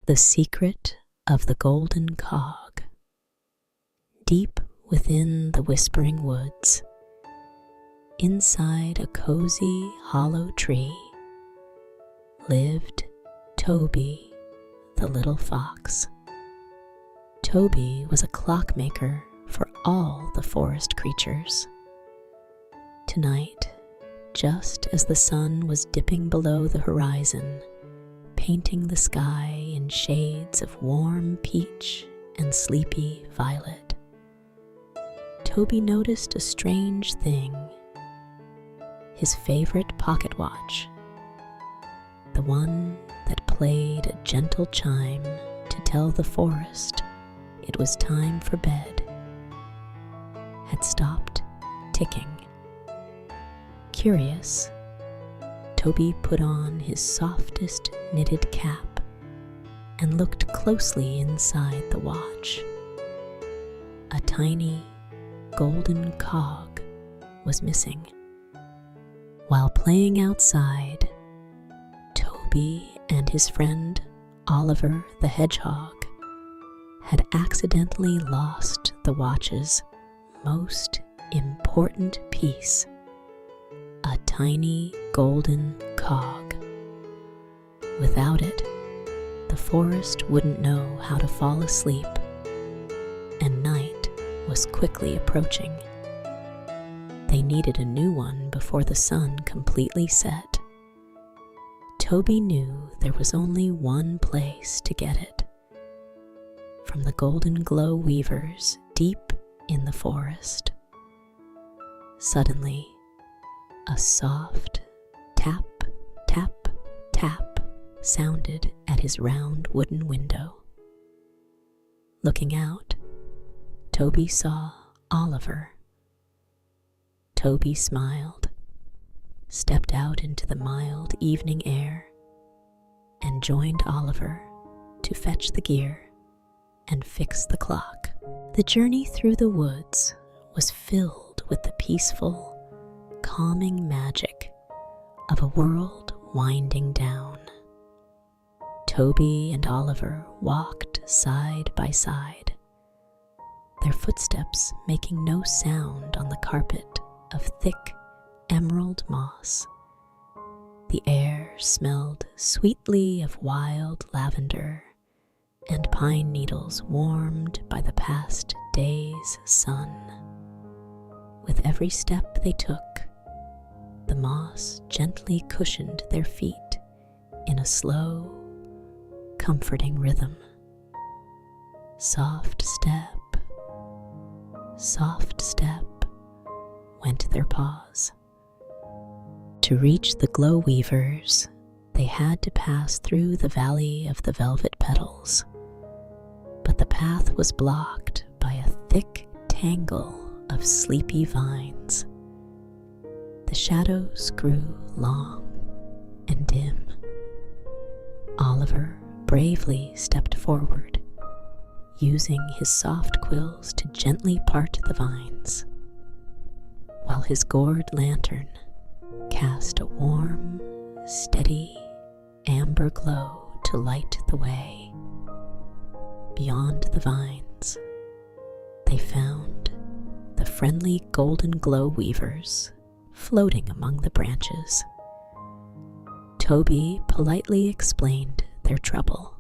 The Secret of the Golden Cog. Deep within the whispering woods, inside a cozy hollow tree, lived Toby, the little fox. Toby was a clockmaker for all the forest creatures. Tonight, just as the sun was dipping below the horizon, painting the sky in shades of warm peach and sleepy violet, Toby noticed a strange thing. His favorite pocket watch, the one that played a gentle chime to tell the forest it was time for bed, had stopped ticking. Curious, Toby put on his softest knitted cap and looked closely inside the watch. A tiny golden cog was missing. While playing outside, Toby and his friend Oliver the hedgehog had accidentally lost the watch's most important piece, a tiny golden cog. Without it, the forest wouldn't know how to fall asleep, and night was quickly approaching. They needed a new one before the sun completely set. Toby knew there was only one place to get it. From the Golden Glow weavers deep in the forest. Suddenly, a soft tap, tap, tap sounded at his round wooden window. Looking out, Toby saw Oliver. Toby smiled, stepped out into the mild evening air, and joined Oliver to fetch the gear and fix the clock. The journey through the woods was filled with the peaceful, calming magic of a world winding down. Toby and Oliver walked side by side, their footsteps making no sound on the carpet of thick emerald moss. The air smelled sweetly of wild lavender and pine needles warmed by the past day's sun. With every step they took, the moss gently cushioned their feet in a slow, comforting rhythm. Soft step went their paws. To reach the glow weavers, they had to pass through the valley of the velvet petals, but the path was blocked by a thick tangle of sleepy vines. The shadows grew long and dim. Oliver bravely stepped forward, using his soft quills to gently part the vines, while his gourd lantern cast a warm, steady amber glow to light the way. Beyond the vines, they found the friendly Golden Glow weavers floating among the branches. Toby politely explained their trouble.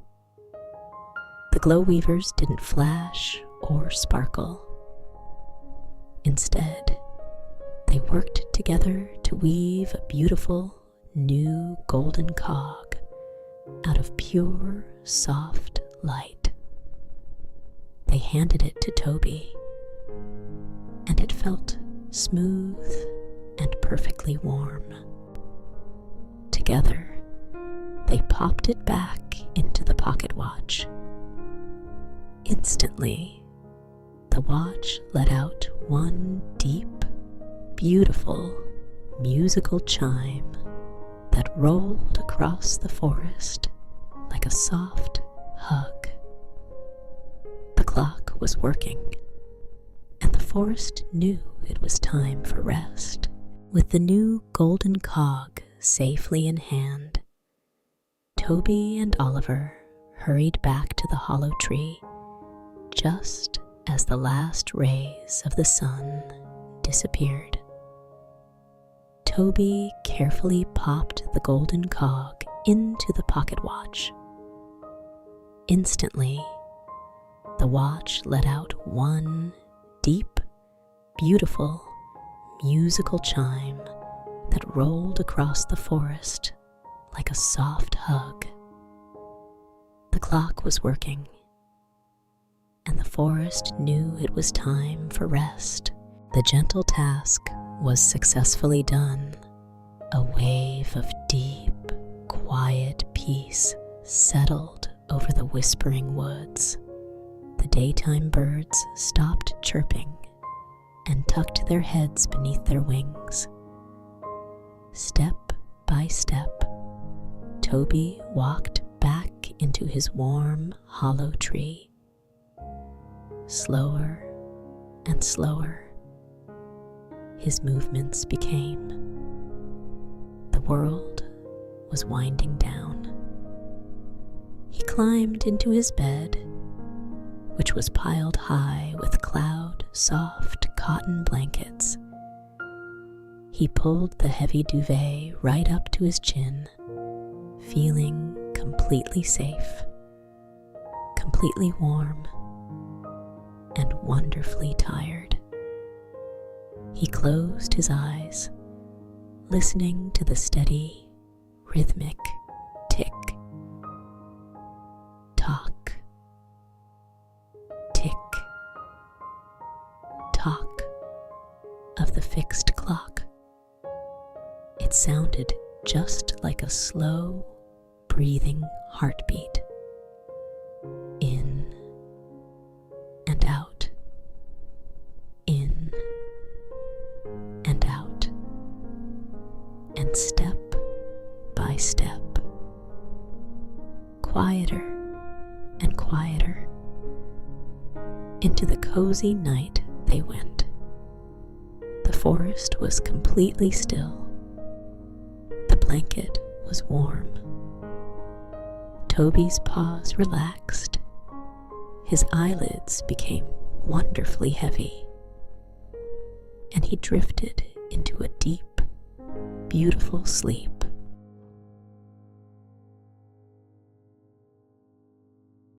The glow weavers didn't flash or sparkle. Instead, they worked together to weave a beautiful new golden cog out of pure, soft light. They handed it to Toby, and it felt smooth and perfectly warm. Together, they popped it back into the pocket watch. Instantly, the watch let out one deep, beautiful, musical chime that rolled across the forest like a soft hug. The clock was working, and the forest knew it was time for rest. With the new golden cog safely in hand, Toby and Oliver hurried back to the hollow tree just as the last rays of the sun disappeared. Toby carefully popped the golden cog into the pocket watch. Instantly, the watch let out one deep, beautiful, musical chime that rolled across the forest like a soft hug. The clock was working, and the forest knew it was time for rest. The gentle task was successfully done. A wave of deep, quiet peace settled over the whispering woods. The daytime birds stopped chirping and tucked their heads beneath their wings. Step by step, Toby walked back into his warm, hollow tree. Slower and slower, his movements became. The world was winding down. He climbed into his bed, which was piled high with soft cotton blankets. He pulled the heavy duvet right up to his chin, feeling completely safe, completely warm, and wonderfully tired. He closed his eyes, listening to the steady, rhythmic tick, tock, tick, tock of the fixed clock. It sounded just like a slow, breathing heartbeat. In and out, in and out, and step by step, quieter and quieter. Into the cozy night they went. The forest was completely still. The blanket was warm. Toby's paws relaxed. His eyelids became wonderfully heavy, and he drifted into a deep, beautiful sleep.